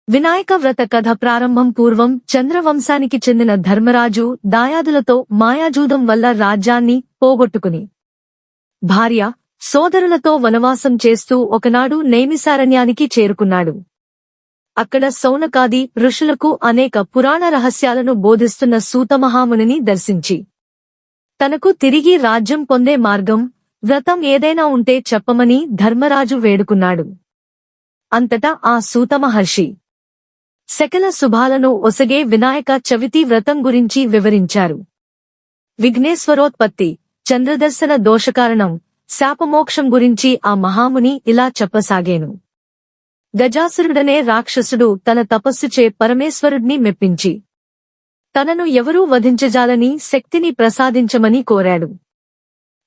వినాయక వ్రత కథ ప్రారంభం. పూర్వం చంద్రవంశానికి చెందిన ధర్మరాజు దాయాదులతో మాయాజూదం వల్ల రాజ్యాన్ని పోగొట్టుకుని భార్య, సోదరులతో వనవాసం చేస్తూ ఒకనాడు నైమిసారణ్యానికి చేరుకున్నాడు. అక్కడ సౌనకాది ఋషులకు అనేక పురాణ రహస్యాలను బోధిస్తున్న సూతమహామునిని దర్శించి తనకు తిరిగి రాజ్యం పొందే మార్గం, వ్రతం ఏదైనా ఉంటే చెప్పమని ధర్మరాజు వేడుకున్నాడు. అంతటా ఆ సూతమహర్షి సకల శుభాలను ఒసగే వినాయక చవితి వ్రతం గురించి వివరించారు. విఘ్నేశ్వరోత్పత్తి, చంద్రదర్శన దోషకారణం, శాపమోక్షం గురించి ఆ మహాముని ఇలా చెప్పసాగేను. గజాసురుడనే రాక్షసుడు తన తపస్సుచే పరమేశ్వరుడిని మెప్పించి తనను ఎవరూ వధించజాలని శక్తిని ప్రసాదించమని కోరాడు.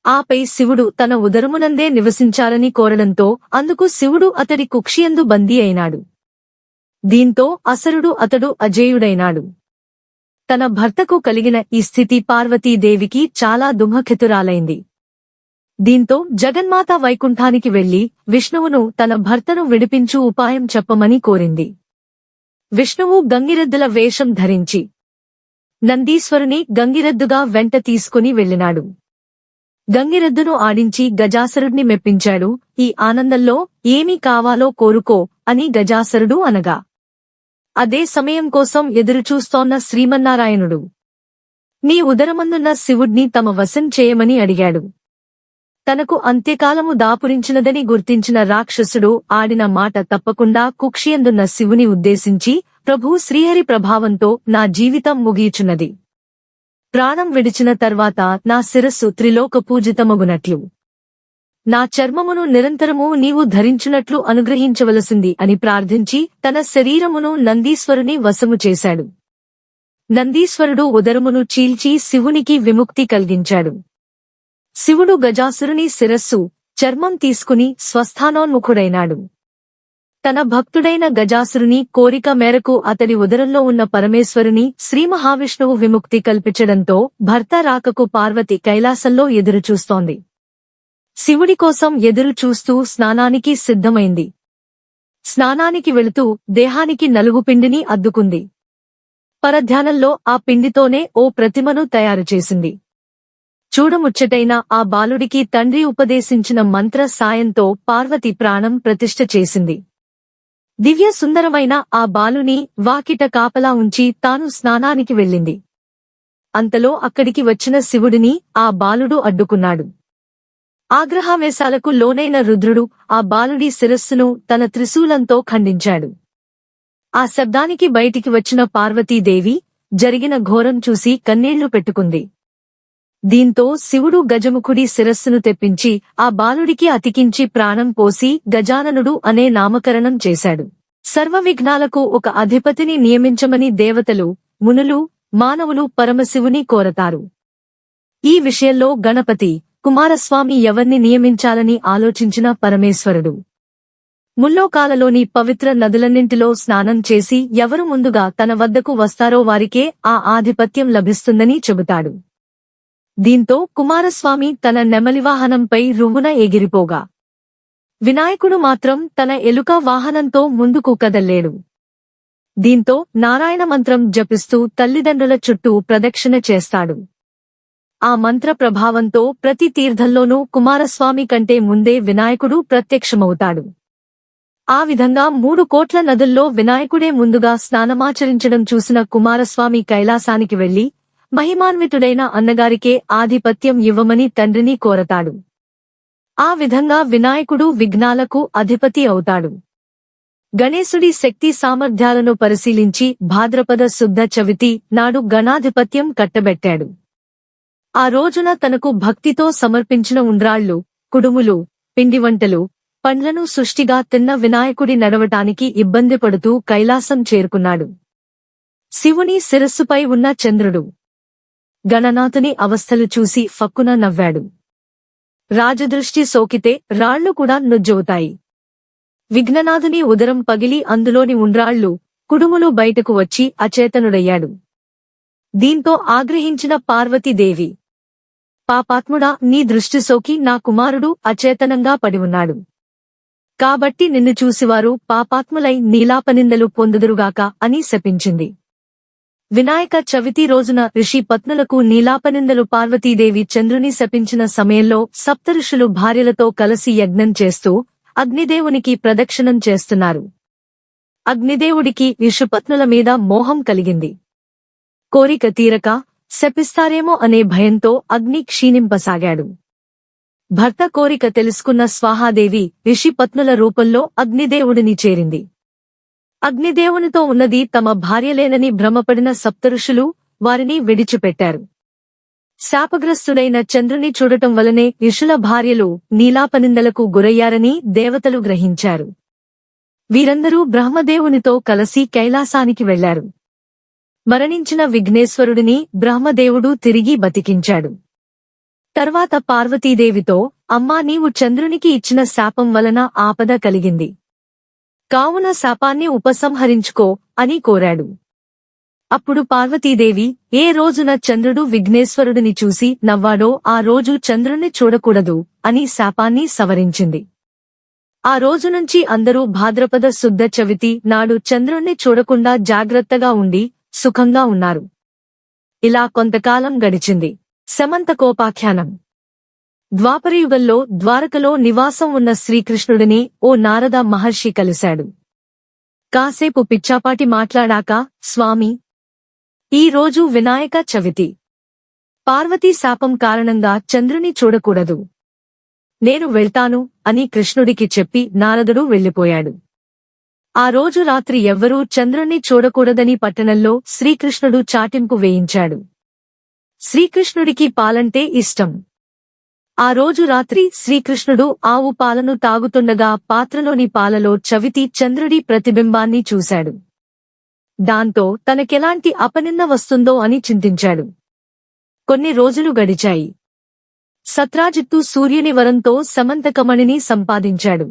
ఆపై శివుడు తన ఉదరమునందే నివసించాలని కోరడంతో అందుకు శివుడు అతడి కుక్షియందు బందీ అయినాడు. దీంతో అసురుడు అతడు అజేయుడైనాడు. తన భర్తకు కలిగిన ఈ స్థితి పార్వతీదేవికి చాలా దుఃఖితురాలైంది. దీంతో జగన్మాత వైకుంఠానికి వెళ్లి విష్ణువును తన భర్తను విడిపించు ఉపాయం చెప్పమని కోరింది. విష్ణువు గంగిరెద్దుల వేషం ధరించి నందీశ్వరుని గంగిరెద్దుగా వెంట తీసుకుని వెళ్ళినాడు. గంగిరెద్దును ఆడించి గజాసురుడిని మెప్పించాడు. ఈ ఆనందంలో ఏమి కావాలో కోరుకో అని గజాసురుడు అనగా అదే సమయం కోసం ఎదురుచూస్తోన్న శ్రీమన్నారాయణుడు నీ ఉదరమందున్న శివుడ్ని తమ వశం చేయమని అడిగాడు. తనకు అంత్యకాలము దాపురించినదని గుర్తించిన రాక్షసుడు ఆడిన మాట తప్పకుండా కుక్షియందున్న శివుని ఉద్దేశించి, ప్రభూ, శ్రీహరి ప్రభావంతో నా జీవితం ముగియుచున్నది. ప్రాణం విడిచిన తర్వాత నా శిరస్సు త్రిలోక పూజితమగునట్లు నా చర్మమును నిరంతరము నీవు ధరించునట్లు అనుగ్రహించవలసింది అని ప్రార్థించి తన శరీరమును నందీశ్వరుని వశము చేశాడు. నందీశ్వరుడు ఉదరమును చీల్చి శివునికి విముక్తి కలిగించాడు. శివుడు గజాసురుని శిరస్సు, చర్మం తీసుకుని స్వస్థానోన్ముఖుడైనాడు. తన భక్తుడైన గజాసురుని కోరిక మేరకు అతడి ఉదరంలో ఉన్న పరమేశ్వరుని శ్రీమహావిష్ణువు విముక్తి కల్పించడంతో భర్త రాకకు పార్వతి కైలాసంలో ఎదురుచూస్తోంది. శివుడి కోసం ఎదురు చూస్తూ స్నానానికి సిద్ధమైంది. స్నానానికి వెళుతూ దేహానికి నలుగు పిండిని అద్దుకుంది. పరధ్యానంలో ఆ పిండితోనే ఓ ప్రతిమను తయారుచేసింది. చూడముచ్చటైన ఆ బాలుడికి తండ్రి ఉపదేశించిన మంత్ర సాయంతో పార్వతి ప్రాణం ప్రతిష్ఠ చేసింది. దివ్య సుందరమైన ఆ బాలుని వాకిట కాపలా ఉంచి తాను స్నానానికి వెళ్ళింది. అంతలో అక్కడికి వచ్చిన శివుడిని ఆ బాలుడు అడ్డుకున్నాడు. ఆగ్రహావేశాలకు లోనైన రుద్రుడు ఆ బాలుడి శిరస్సును తన త్రిశూలంతో ఖండించాడు. ఆ శబ్దానికి బయటికి వచ్చిన పార్వతీదేవి జరిగిన ఘోరం చూసి కన్నీళ్లు పెట్టుకుంది. దీంతో శివుడు గజముఖుడి శిరస్సును తెప్పించి ఆ బాలుడికి అతికించి ప్రాణం పోసి గజాననుడు అనే నామకరణం చేశాడు. సర్వ విఘ్నాలకు ఒక అధిపతిని నియమించమని దేవతలు, మునులు, మానవులు పరమశివుని కోరతారు. ఈ విషయంలో గణపతి, కుమారస్వామి ఎవర్ని నియమించాలని ఆలోచించిన పరమేశ్వరుడు ముల్లోకాలలోని పవిత్ర నదులన్నింటిలో స్నానం చేసి ఎవరు ముందుగా తన వద్దకు వస్తారో వారికే ఆ ఆధిపత్యం లభిస్తుందని చెబుతాడు. దీంతో కుమారస్వామి తన నెమలివాహనంపై రువ్వున ఎగిరిపోగా వినాయకుడు మాత్రం తన ఎలుక వాహనంతో ముందుకు కదల్లేడు. దీంతో నారాయణ మంత్రం జపిస్తూ తల్లిదండ్రుల చుట్టూ ప్రదక్షిణ చేస్తాడు. ఆ మంత్ర ప్రభావంతో ప్రతి తీర్థంలోనూ కుమారస్వామి కంటే ముందే వినాయకుడు ప్రత్యక్షమవుతాడు. ఆ విధంగా 3 కోట్ల నదుల్లో వినాయకుడే ముందుగా స్నానమాచరించడం చూసిన కుమారస్వామి కైలాసానికి వెళ్లి మహిమాన్వితుడైన అన్నగారికే ఆధిపత్యం ఇవ్వమని తండ్రిని కోరతాడు. ఆ విధంగా వినాయకుడు విఘ్నాలకు అధిపతి అవుతాడు. గణేశుడి శక్తి సామర్థ్యాలను పరిశీలించి భాద్రపద శుద్ధ చవితి నాడు గణాధిపత్యం కట్టబెట్టాడు. ఆ రోజున తనకు భక్తితో సమర్పించిన ఉండ్రాళ్లు, కుడుములు, పిండివంటలు, పండ్లను సృష్టిగా తిన్న వినాయకుడి నడవటానికి ఇబ్బంది పడుతూ కైలాసం చేరుకున్నాడు. శివుని శిరస్సుపై ఉన్న చంద్రుడు గణనాథుని అవస్థలు చూసి ఫక్కున నవ్వాడు. రాజదృష్టి సోకితే రాళ్లు కూడా నుజ్జవుతాయి. విఘ్ననాథుని ఉదరం పగిలి అందులోని ఉండ్రాళ్లు, కుడుములు బయటకు వచ్చి అచేతనుడయ్యాడు. దీంతో ఆగ్రహించిన పార్వతీదేవి, పాపాత్ముడా, నీ దృష్టి సోకి నా కుమారుడు అచేతనంగా పడి ఉన్నాడు. కాబట్టి నిన్ను చూసివారు పాపాత్ములై నీలాపనిందలు పొందుదురుగాక అని శపించింది. వినాయక చవితి రోజున ఋషి పత్నులకు నీలాపనిందలు. పార్వతీదేవి చంద్రుని శపించిన సమయంలో సప్తఋషులు భార్యలతో కలిసి యజ్ఞం చేస్తూ అగ్నిదేవునికి ప్రదక్షిణం చేస్తున్నారు. అగ్నిదేవుడికి ఋషిపత్నుల మీద మోహం కలిగింది. కోరిక తీరక శపిస్తారేమో అనే భయంతో అగ్ని క్షీణింపసాగాడు. భర్త కోరిక తెలుసుకున్న స్వాహాదేవి ఋషిపత్నుల రూపంలో అగ్నిదేవుడిని చేరింది. అగ్నిదేవునితో ఉన్నది తమ భార్యలేనని భ్రమపడిన సప్తఋషులు వారిని విడిచిపెట్టారు. శాపగ్రస్తుడైన చంద్రుని చూడటం వలనే ఋషుల భార్యలు నీలాపనిందలకు గురయ్యారని దేవతలు గ్రహించారు. వీరందరూ బ్రహ్మదేవునితో కలసి కైలాసానికి వెళ్లారు. మరణించిన విఘ్నేశ్వరుడిని బ్రహ్మదేవుడు తిరిగి బతికించాడు. తర్వాత పార్వతీదేవితో, అమ్మా, నీవు చంద్రునికి ఇచ్చిన శాపం వలన ఆపద కలిగింది. కావున శాపాన్ని ఉపసంహరించుకో అని కోరాడు. అప్పుడు పార్వతీదేవి, ఏ రోజున చంద్రుడు విఘ్నేశ్వరుడిని చూసి నవ్వాడో ఆ రోజు చంద్రుణ్ణి చూడకూడదు అని శాపాన్ని సవరించింది. ఆ రోజునుంచి అందరూ భాద్రపద శుద్ధ చవితి నాడు చంద్రుణ్ణి చూడకుండా జాగ్రత్తగా ఉండి సుఖంగా ఉన్నారు. ఇలా కొంతకాలం గడిచింది. సమంతకోపాఖ్యానం. ద్వాపరయుగంలో ద్వారకలో నివాసం ఉన్న శ్రీకృష్ణుడిని ఓ నారద మహర్షి కలిశాడు. కాసేపు పిచ్చాపాటి మాట్లాడాక, స్వామి, ఈ రోజు వినాయక చవితి. పార్వతీ శాపం కారణంగా చంద్రుని చూడకూడదు. నేను వెళ్తాను అని కృష్ణుడికి చెప్పి నారదుడు వెళ్లిపోయాడు. ఆ రోజు రాత్రి ఎవ్వరూ చంద్రుణ్ణి చూడకూడదని పట్టణంలో శ్రీకృష్ణుడు చాటింపు వేయించాడు. శ్రీకృష్ణుడికి పాలంటే ఇష్టం. ఆ రోజు రాత్రి శ్రీకృష్ణుడు ఆవు పాలను తాగుతుండగా పాత్రలోని పాలలో చవితి చంద్రుడి ప్రతిబింబాన్ని చూశాడు. దాంతో తనకెలాంటి అపనింద వస్తుందో అని చింతించాడు. కొన్ని రోజులు గడిచాయి. సత్రాజిత్తు సూర్యుని వరంతో సమంతకమణిని సంపాదించాడు.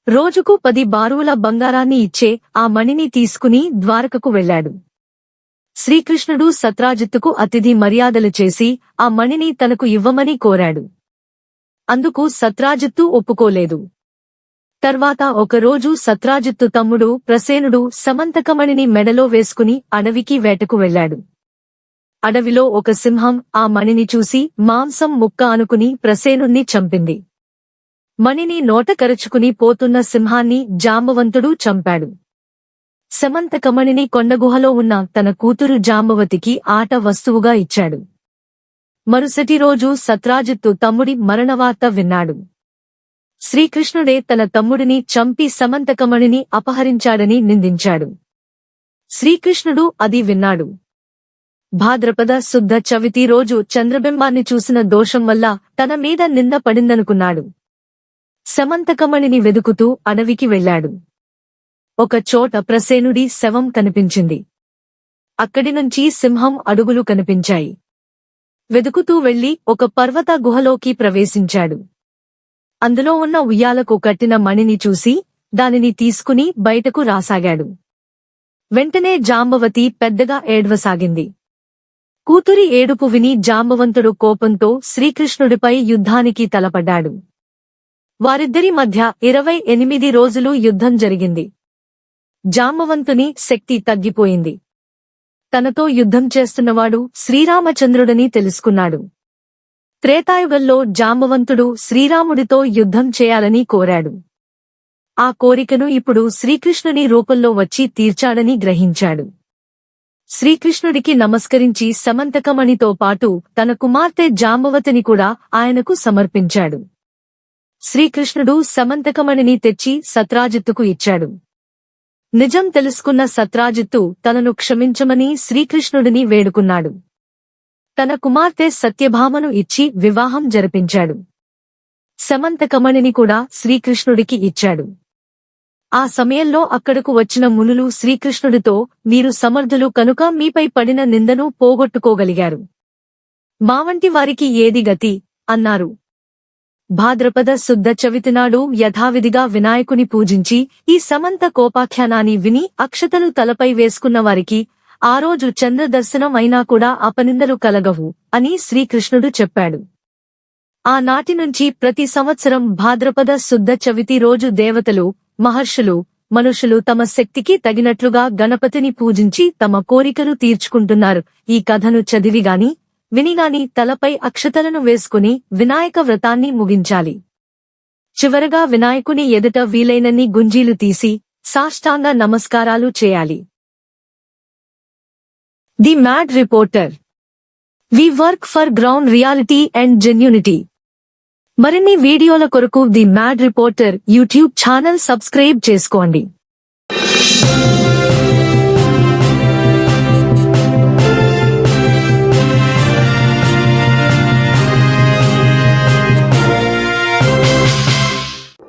రోజుకు 10 బారువుల బంగారాన్ని ఇచ్చే ఆ మణిని తీసుకుని ద్వారకకు వెళ్లాడు. శ్రీకృష్ణుడు సత్రాజిత్తుకు అతిథి మర్యాదలు చేసి ఆ మణిని తనకు ఇవ్వమని కోరాడు. అందుకు సత్రాజిత్తు ఒప్పుకోలేదు. తర్వాత ఒకరోజు సత్రాజిత్తు తమ్ముడు ప్రసేనుడు సమంతకమణిని మెడలో వేసుకుని అడవికి వేటకు వెళ్లాడు. అడవిలో ఒక సింహం ఆ మణిని చూసి మాంసం ముక్క అనుకుని ప్రసేనుణ్ణి చంపింది. మణిని నోట కరుచుకుని పోతున్న సింహాన్ని జాంబవంతుడు చంపాడు. సమంతకమణిని కొండగుహలో ఉన్న తన కూతురు జాంబవతికి ఆట వస్తువుగా ఇచ్చాడు. మరుసటి రోజు సత్రాజిత్తు తమ్ముడి మరణవార్త విన్నాడు. శ్రీకృష్ణుడే తన తమ్ముడిని చంపి సమంతకమణిని అపహరించాడని నిందించాడు. శ్రీకృష్ణుడు అది విన్నాడు. భాద్రపద శుద్ధ చవితి రోజు చంద్రబింబాన్ని చూసిన దోషం వల్ల తన మీద నింద పడిందనుకున్నాడు. సమంతకమణిని వెదుకుతూ అడవికి వెళ్లాడు. ఒక చోట ప్రసేనుడి శవం కనిపించింది. అక్కడి నుంచి సింహం అడుగులు కనిపించాయి. వెదుకుతూ వెళ్లి ఒక పర్వత గుహలోకి ప్రవేశించాడు. అందులో ఉన్న ఉయ్యాలకు కట్టిన మణిని చూసి దానిని తీసుకుని బయటకు రాసాగాడు. వెంటనే జాంబవతి పెద్దగా ఏడ్వసాగింది. కూతురి ఏడుపు విని జాంబవంతుడు కోపంతో శ్రీకృష్ణుడిపై యుద్ధానికి తలపడ్డాడు. వారిద్దరి మధ్య 28 రోజులు యుద్ధం జరిగింది. జాంబవంతుని శక్తి తగ్గిపోయింది. తనతో యుద్ధం చేస్తున్నవాడు శ్రీరామచంద్రుడని తెలుసుకున్నాడు. త్రేతాయుగంలో జాంబవంతుడు శ్రీరాముడితో యుద్ధం చేయాలని కోరాడు. ఆ కోరికను ఇప్పుడు శ్రీకృష్ణుని రూపంలో వచ్చి తీర్చాడని గ్రహించాడు. శ్రీకృష్ణుడికి నమస్కరించి సమంతకమణితో పాటు తన కుమార్తె జాంబవతిని కూడా ఆయనకు సమర్పించాడు. శ్రీకృష్ణుడు సమంతకమణిని తెచ్చి సత్రాజిత్తుకు ఇచ్చాడు. నిజం తెలుసుకున్న సత్రాజిత్తు తనను క్షమించమని శ్రీకృష్ణుడిని వేడుకున్నాడు. తన కుమార్తె సత్యభామను ఇచ్చి వివాహం జరిపించాడు. సమంతకమణిని కూడా శ్రీకృష్ణుడికి ఇచ్చాడు. ఆ సమయంలో అక్కడకు వచ్చిన మునులు శ్రీకృష్ణుడితో, మీరు సమర్థులు కనుక మీపై పడిన నిందను పోగొట్టుకోగలిగారు. మావంటి వారికి ఏది గతి అన్నారు. భాద్రపద శుద్ధ చవితినాడు యథావిధిగా వినాయకుని పూజించి ఈ సమంత కోపాఖ్యానాన్ని విని అక్షతలు తలపై వేసుకున్న వారికి ఆ రోజు చంద్రదర్శనం అయినా కూడా అపనిందలు కలగవు అని శ్రీకృష్ణుడు చెప్పాడు. ఆనాటి నుంచి ప్రతి సంవత్సరం భాద్రపద శుద్ధ చవితి రోజు దేవతలు, మహర్షులు, మనుషులు తమ శక్తికి తగినట్లుగా గణపతిని పూజించి తమ కోరికలు తీర్చుకుంటున్నారు. ఈ కథను చదివిగాని, వినిగాని తలపై అక్షతలను వేసుకుని వినాయక వ్రతాన్ని ముగించాలి. చివరగా వినాయకుని ఎదుట వీలైనన్ని గుంజీలు తీసి సాష్టాంగ నమస్కారాలు చేయాలి. The mad reporter. We work for ground reality and genuinity. మరిన్ని వీడియోల కొరకు the mad reporter YouTube channel subscribe చేసుకోండి.